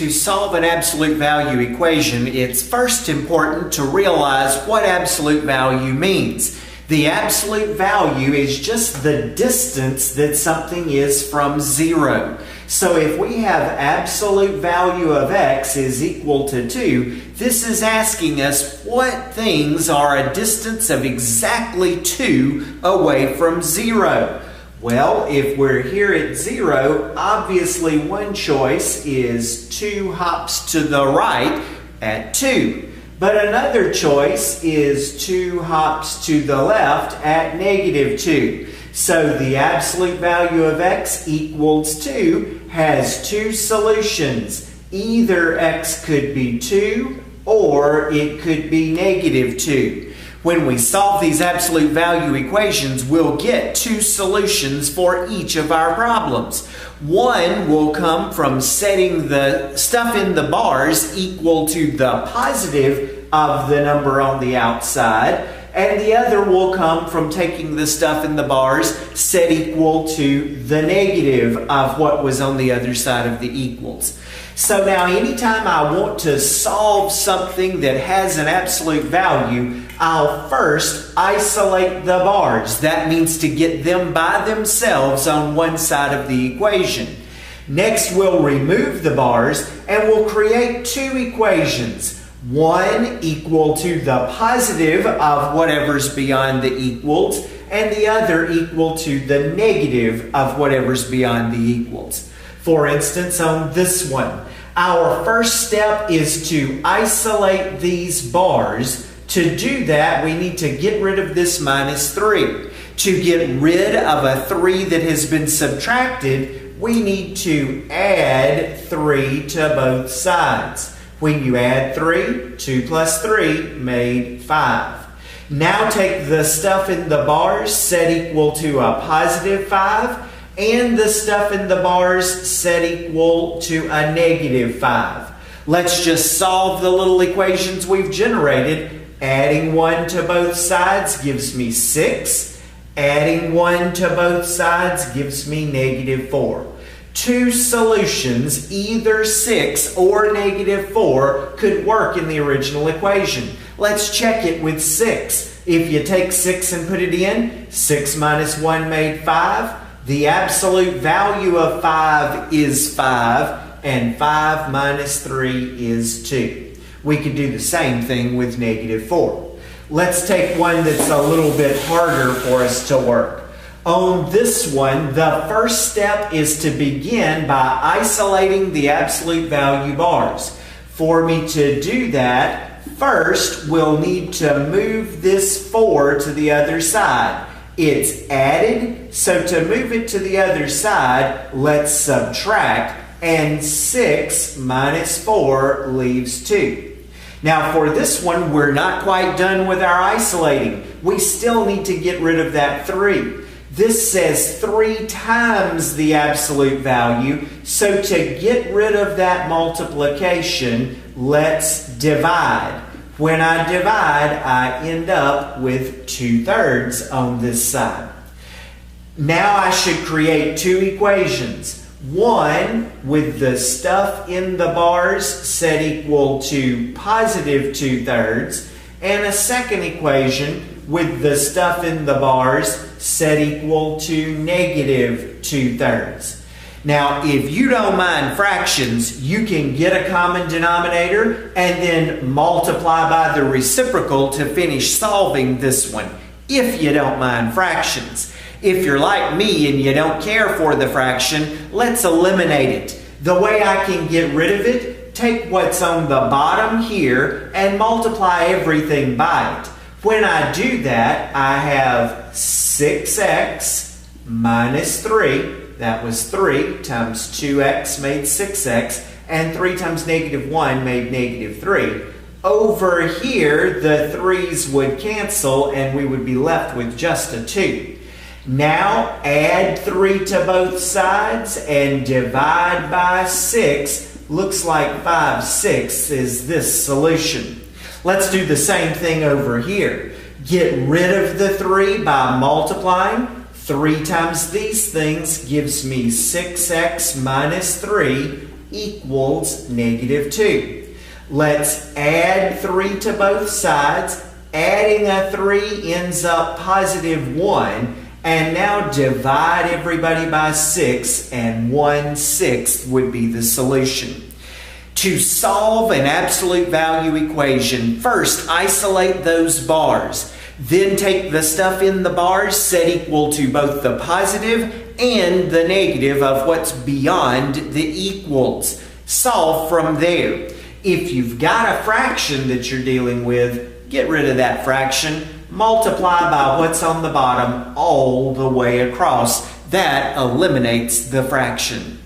To solve an absolute value equation, it's first important to realize what absolute value means. The absolute value is just the distance that something is from 0. So if we have absolute value of x is equal to 2, this is asking us what things are a distance of exactly 2 away from 0. Well, if we're here at 0, obviously one choice is 2 hops to the right at 2. But another choice is 2 hops to the left at -2. So the absolute value of x equals 2 has two solutions. Either x could be 2 or it could be -2. When we solve these absolute value equations, we'll get two solutions for each of our problems. One will come from setting the stuff in the bars equal to the positive of the number on the outside, and the other will come from taking the stuff in the bars set equal to the negative of what was on the other side of the equals. So now anytime I want to solve something that has an absolute value, I'll first isolate the bars. That means to get them by themselves on one side of the equation. Next, we'll remove the bars and we'll create two equations. One equal to the positive of whatever's beyond the equals, and the other equal to the negative of whatever's beyond the equals. For instance, on this one, our first step is to isolate these bars. To do that, we need to get rid of this -3. To get rid of a 3 that has been subtracted, we need to add 3 to both sides. When you add 3, 2 plus 3 made 5. Now take the stuff in the bars set equal to a +5 and the stuff in the bars set equal to a -5. Let's just solve the little equations we've generated. Adding 1 to both sides gives me 6. Adding 1 to both sides gives me -4. Two solutions, either 6 or -4, could work in the original equation. Let's check it with 6. If you take 6 and put it in, 6 minus 1 made 5. The absolute value of 5 is 5, and 5 minus 3 is 2. We could do the same thing with -4. Let's take one that's a little bit harder for us to work. On this one, the first step is to begin by isolating the absolute value bars. For me to do that, first we'll need to move this 4 to the other side. It's added, so to move it to the other side, let's subtract, and 6 minus 4 leaves 2. Now for this one, we're not quite done with our isolating. We still need to get rid of that 3. This says 3 times the absolute value, so to get rid of that multiplication, let's divide. When I divide, I end up with 2/3 on this side. Now I should create two equations. One with the stuff in the bars set equal to +2/3, and a second equation with the stuff in the bars set equal to -2/3. Now, if you don't mind fractions, you can get a common denominator and then multiply by the reciprocal to finish solving this one, if you don't mind fractions. If you're like me and you don't care for the fraction, let's eliminate it. The way I can get rid of it, take what's on the bottom here and multiply everything by it. When I do that, I have 6x minus 3. That was 3 times 2x made 6x, and 3 times -1 made -3. Over here, the 3's would cancel, and we would be left with just a 2. Now, add 3 to both sides and divide by 6. Looks like 5/6 is this solution. Let's do the same thing over here. Get rid of the 3 by multiplying. 3 times these things gives me 6x minus 3. equals -2. Let's add 3 to both sides. Adding a 3 ends up +1. And now divide everybody by 6, and 1/6 would be the solution. To solve an absolute value equation, first isolate those bars. Then take the stuff in the bars set equal to both the positive and the negative of what's beyond the equals. Solve from there. If you've got a fraction that you're dealing with, get rid of that fraction. Multiply by what's on the bottom all the way across. That eliminates the fraction.